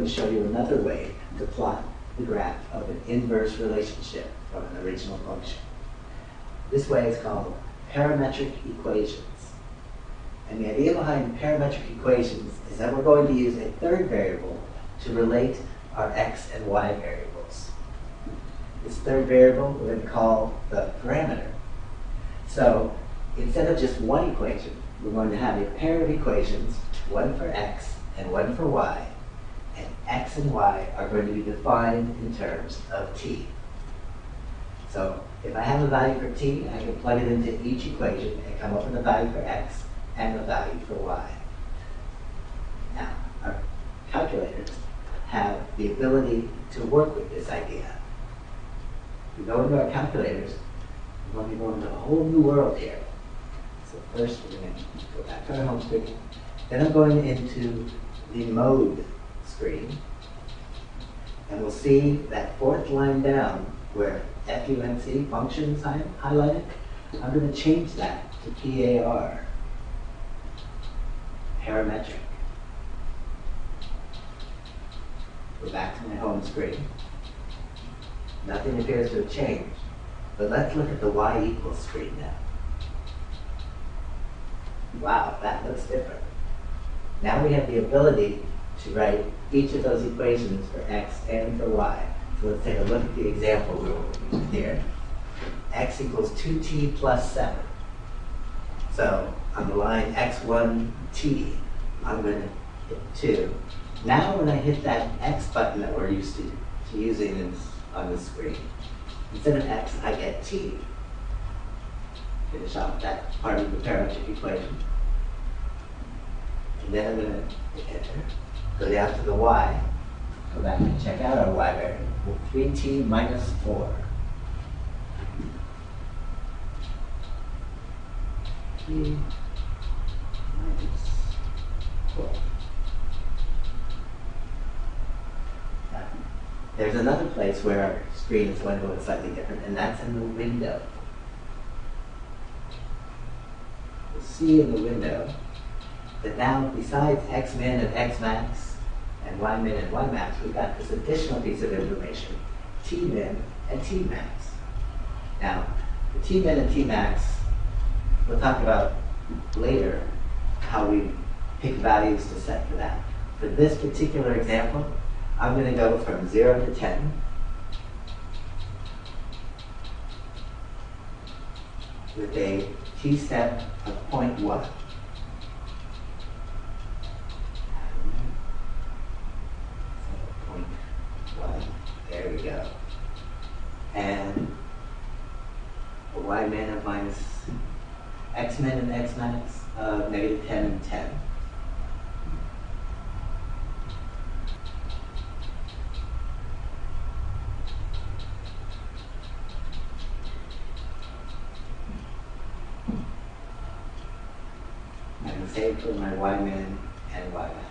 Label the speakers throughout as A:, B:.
A: going to show you another way to plot the graph of an inverse relationship from an original function. This way is called parametric equations. And the idea behind parametric equations is that we're going to use a third variable to relate our x and y variables. This third variable we're going to call the parameter. So instead of just one equation, we're going to have a pair of equations, one for x and one for y, and x and y are going to be defined in terms of t. So if I have a value for t, I can plug it into each equation and come up with a value for x and a value for y. Now, our calculators have the ability to work with this idea. We go into our calculators, we're going to go into a whole new world here. So first we're going to go back to our home screen. Then I'm going into the mode screen. And we'll see that fourth line down where FUNC, functions highlighted. I'm going to change that to PAR, parametric. Go back to my home screen. Nothing appears to have changed. But let's look at the y equals screen now. Wow, that looks different. Now we have the ability to write each of those equations for x and for y. So let's take a look at the example we were looking at here. X equals 2t plus 7. So on the line x1t, I'm going to hit 2. Now when I hit that x button that we're used to using on the screen, instead of x, I get t. Finish off that part of the parametric equation. And then I'm going to hit enter. Go down to the y. Go back and check out our y variable. 3t minus 4. T minus 4. Now, there's another place where our screen is going to look slightly different, and that's in the window. You'll see in the window that now, besides x min and x max, and y min and y max, we've got this additional piece of information, t min and t max. Now, the t min and t max, we'll talk about later how we pick values to set for that. For this particular example, I'm going to go from 0 to 10. With a t-step of 0.1. There we go. And a y min of minus x min and x max of negative 10 and 10. And the same for my y min and y max.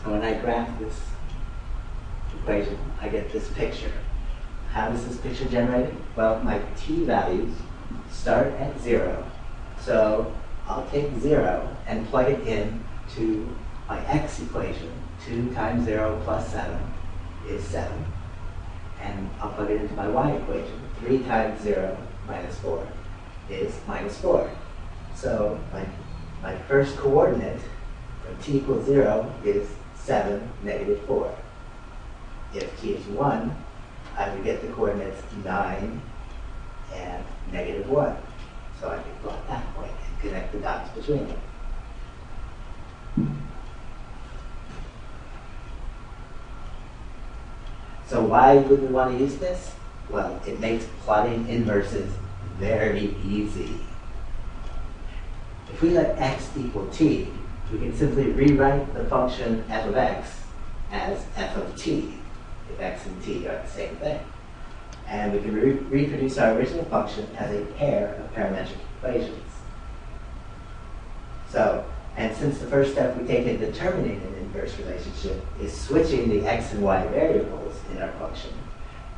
A: So when I graph this equation, I get this picture. How is this picture generated? Well, my t values start at 0. So I'll take 0 and plug it in to my x equation. 2 times 0 plus 7 is 7. And I'll plug it into my y equation. 3 times 0 minus 4 is minus 4. So my first coordinate when t equals 0 is 7, negative 4. If t is 1, I would get the coordinates 9 and negative 1. So I can plot that point and connect the dots between them. So why would we want to use this? Well, it makes plotting inverses very easy. If we let x equal t, we can simply rewrite the function f of x as f of t, if x and t are the same thing. And we can reproduce our original function as a pair of parametric equations. So, and since the first step we take in determining an inverse relationship is switching the x and y variables in our function,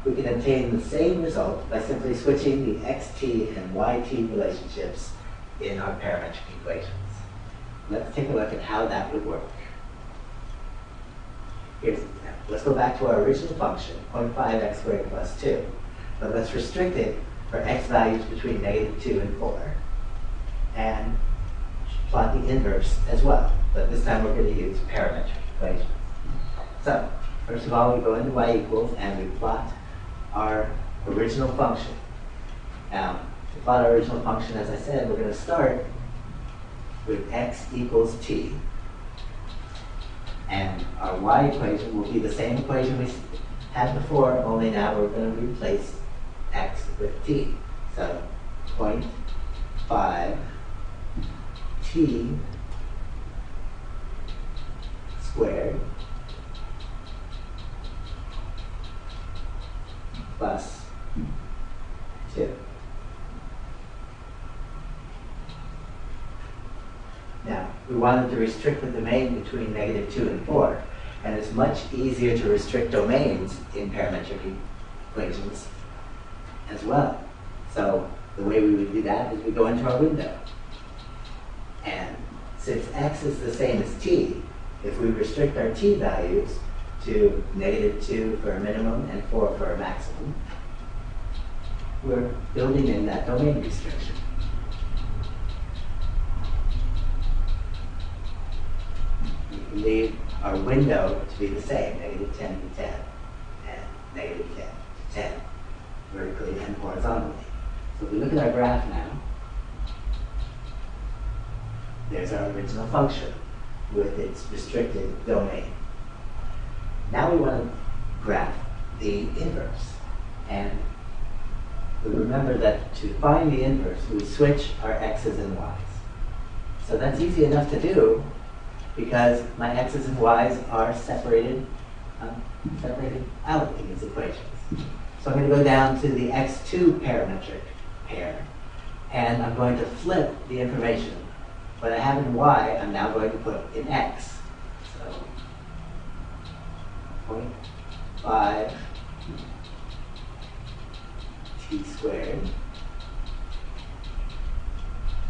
A: we can obtain the same result by simply switching the xt and yt relationships in our parametric equations. Let's take a look at how that would work. Here's an example. Let's go back to our original function, 0.5x squared plus 2. But let's restrict it for x values between -2 and 4. And plot the inverse as well. But this time we're going to use parametric equations. So, first of all, we go into y equals and we plot our original function. Now, to plot our original function, as I said, we're going to start with x equals t. And our y equation will be the same equation we had before, only now we're going to replace x with t. So 0.5 t squared plus 2. Now, we wanted to restrict the domain between -2 and 4, and it's much easier to restrict domains in parametric equations as well. So the way we would do that is we go into our window. And since x is the same as t, if we restrict our t values to -2 for a minimum and 4 for a maximum, we're building in that domain restriction. We can leave our window to be the same, -10 to 10, and -10 to 10, vertically and horizontally. So if we look at our graph now, there's our original function with its restricted domain. Now we want to graph the inverse. And we remember that to find the inverse, we switch our x's and y's. So that's easy enough to do because my x's and y's are separated out in these equations. So I'm going to go down to the x2 parametric pair, and I'm going to flip the information. What I have in y, I'm now going to put in x. So 0.5 t squared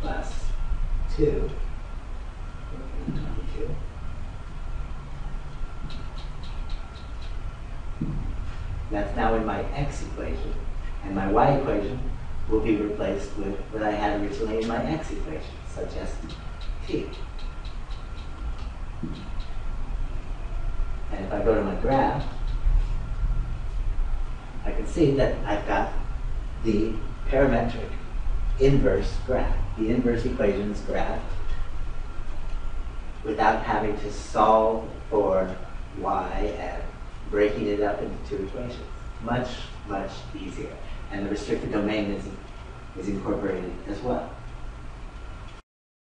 A: plus 2. That's now in my x equation. And my y equation will be replaced with what I had originally in my x equation, such as t. And if I go to my graph, I can see that I've got the parametric inverse graph, the inverse equations graph, without having to solve for y and breaking it up into two equations. Much, much easier. And the restricted domain is incorporated as well.